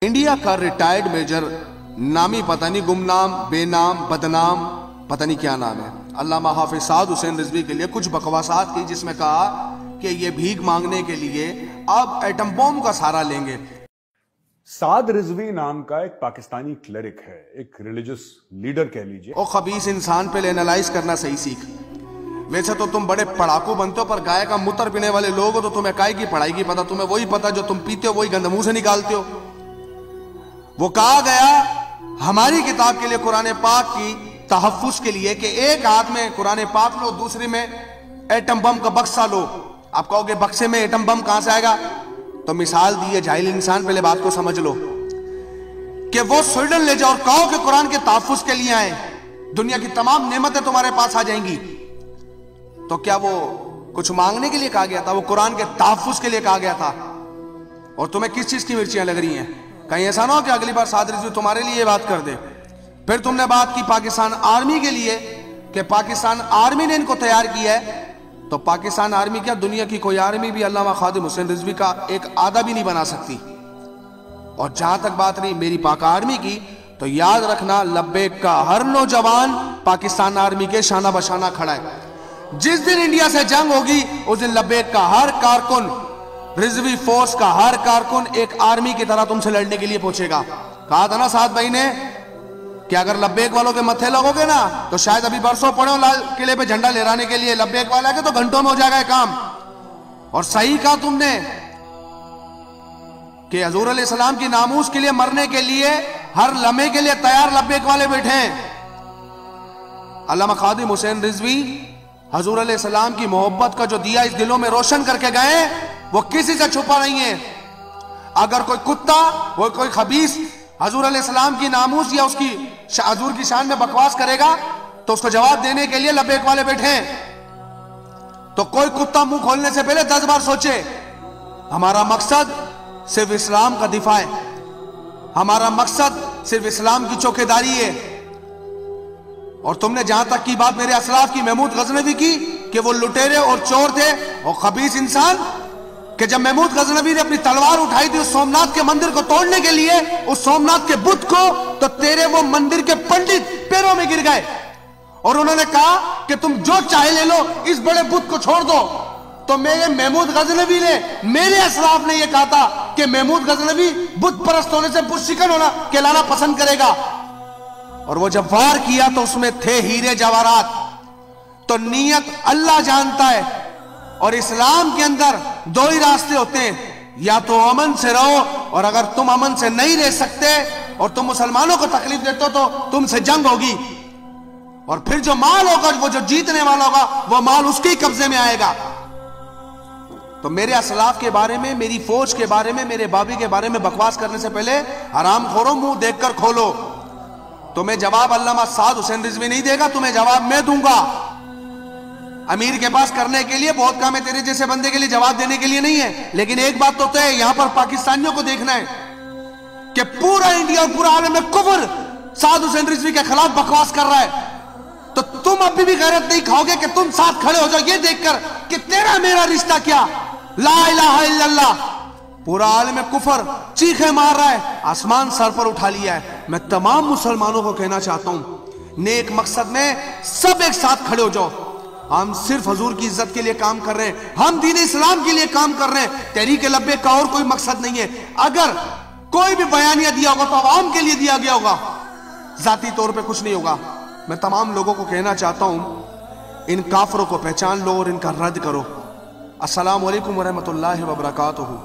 India का retired major, नामी पता नहीं, गुमनाम, बेनाम, बदनाम, पता नहीं क्या नाम है, अल्लामा हाफिज साद हुसैन रिजवी के लिए कुछ बकवासात की, जिसमें कहा कि ये भीख मांगने के लिए अब एटम बम का सहारा लेंगे। साद रिजवी नाम का एक पाकिस्तानी क्लरिक है, एक रिलीजियस लीडर कह लीजिए। ओ खबीस इंसान पे एनालाइज करना सही सीख। वैसे तो तुम बड़े पढ़ाकू बनते हो, पर गाय का मूत्र पीने वाले लोग हो तो तुम्हें काय की पढ़ाई की पता, तुम्हें वही पता जो तुम पीते हो, वही गंद मुंह से निकालते हो। वो कहा गया हमारी किताब के लिए, कुरान पाक की तहफ्फुज के लिए, कि एक हाथ में कुरान पाक लो, दूसरी में एटम बम का बक्सा लो। आप कहोगे बक्से में एटम बम कहां से आएगा? तो मिसाल दी है जाहिल इंसान, पहले बात को समझ लो कि वो स्वीडन ले जाओ और कहो कि कुरान के तहफ्फुज के लिए आए, दुनिया की तमाम नेमतें तुम्हारे पास आ जाएंगी। तो क्या वो कुछ मांगने के लिए कहा गया था? वो कुरान के तहफ्फुज के लिए कहा गया था। और तुम्हें किस चीज की मिर्चियां लग रही हैं? कहीं ऐसा ना हो कि अगली बार साद रिजवी तुम्हारे लिए बात कर दे। फिर तुमने बात की पाकिस्तान आर्मी के लिए कि पाकिस्तान आर्मी ने इनको तैयार किया है। तो पाकिस्तान आर्मी क्या, दुनिया की कोई आर्मी भी अल्लामा खादिम हुसैन रिजवी का एक आधा भी नहीं बना सकती। और जहां तक बात रही मेरी पाक आर्मी की, तो याद रखना लब्बैक का हर नौजवान पाकिस्तान आर्मी के शाना बशाना खड़ा है। जिस दिन इंडिया से जंग होगी उस दिन लब्बैक का हर कारकुन, रिजवी फोर्स का हर कारकुन एक आर्मी की तरह तुमसे लड़ने के लिए पहुंचेगा। कहा था ना साद भाई ने कि अगर लब्बैक वालों के मत्थे लगोगे ना तो शायद अभी बरसों पड़े हो लाल किले पे झंडा लहराने के लिए, लब्बैक वाला के तो घंटों में हो जाएगा काम। और सही कहा तुमने कि हजूर अलैहिस्सलाम की नामूस के लिए मरने के लिए हर लम्हे के लिए तैयार लब्बैक वाले बैठे हैं। अल्लामा खादिम हुसैन रिजवी हजूर अलैहिस्सलाम की मोहब्बत का जो दिया इस दिलों में रोशन करके गए, वो किसी से छुपा नहीं है। अगर कोई कुत्ता, वो कोई खबीस हजूर अलैहिस्सलाम की नामूस या उसकी हजूर की शान में बकवास करेगा तो उसको जवाब देने के लिए लब्बैक वाले बैठे हैं। तो कोई कुत्ता मुंह खोलने से पहले 10 बार सोचे। हमारा मकसद सिर्फ इस्लाम का दिफा है, हमारा मकसद सिर्फ इस्लाम की चौकीदारी है। और तुमने जहां तक की बात मेरे असलाफ की, महमूद गजनवी की, कि वो लुटेरे और चोर थे और खबीस इंसान, कि जब महमूद गजनवी ने अपनी तलवार उठाई थी उस सोमनाथ के मंदिर को तोड़ने के लिए, उस सोमनाथ के बुत को, तो तेरे वो मंदिर के पंडित पैरों में गिर गए और उन्होंने कहा कि तुम जो चाहे ले लो, इस बड़े बुत को छोड़ दो। तो मेरे महमूद गजनवी ने, मेरे असलाफ ने यह कहा था कि महमूद गजनवी बुत परस्त होने से पुरशिकन होना कहलाना पसंद करेगा। और वो जब वार किया तो उसमें थे हीरे जवाहरात। तो नीयत अल्लाह जानता है। और इस्लाम के अंदर दो ही रास्ते होते हैं, या तो अमन से रहो, और अगर तुम अमन से नहीं रह सकते और तुम मुसलमानों को तकलीफ देते हो तो तुमसे जंग होगी। और फिर जो माल होगा, वो जो जीतने वाला होगा, वो माल उसके कब्जे में आएगा। तो मेरे असलाफ के बारे में, मेरी फौज के बारे में, मेरे बाबी के बारे में बकवास करने से पहले हराम खोरो मुंह देखकर खोलो। तुम्हें जवाब अल्लामा साद हुसैन रिजवी नहीं देगा, तुम्हें जवाब मैं दूंगा। अमीर के पास करने के लिए बहुत काम है, तेरे जैसे बंदे के लिए जवाब देने के लिए नहीं है। लेकिन एक बात तो तय है, यहां पर पाकिस्तानियों को देखना है कि पूरा इंडिया और पूरा आलम में कुफर साद हुसैन रिजवी के खिलाफ बकवास कर रहा है। तो तुम अभी भी गैरत नहीं खाओगे कि तुम साथ खड़े हो जाओ ये देखकर कि तेरा मेरा रिश्ता क्या, ला इलाहा इल्लल्लाह। पूरा आलम कुफर चीखे मार रहा है, आसमान सर पर उठा लिया है। मैं तमाम मुसलमानों को कहना चाहता हूं, नेक मकसद में सब एक साथ खड़े हो जाओ। हम सिर्फ हजूर की इज्जत के लिए काम कर रहे हैं, हम दीन इस्लाम के लिए काम कर रहे हैं, तहरीक लब्बैक का और कोई मकसद नहीं है। अगर कोई भी बयानिया दिया होगा तो अवाम के लिए दिया गया होगा, जाती तौर पे कुछ नहीं होगा। मैं तमाम लोगों को कहना चाहता हूं, इन काफरों को पहचान लो और इनका रद्द करो। अस्सलाम वालेकुम वरहमतुल्लाहि वबरकातुहू।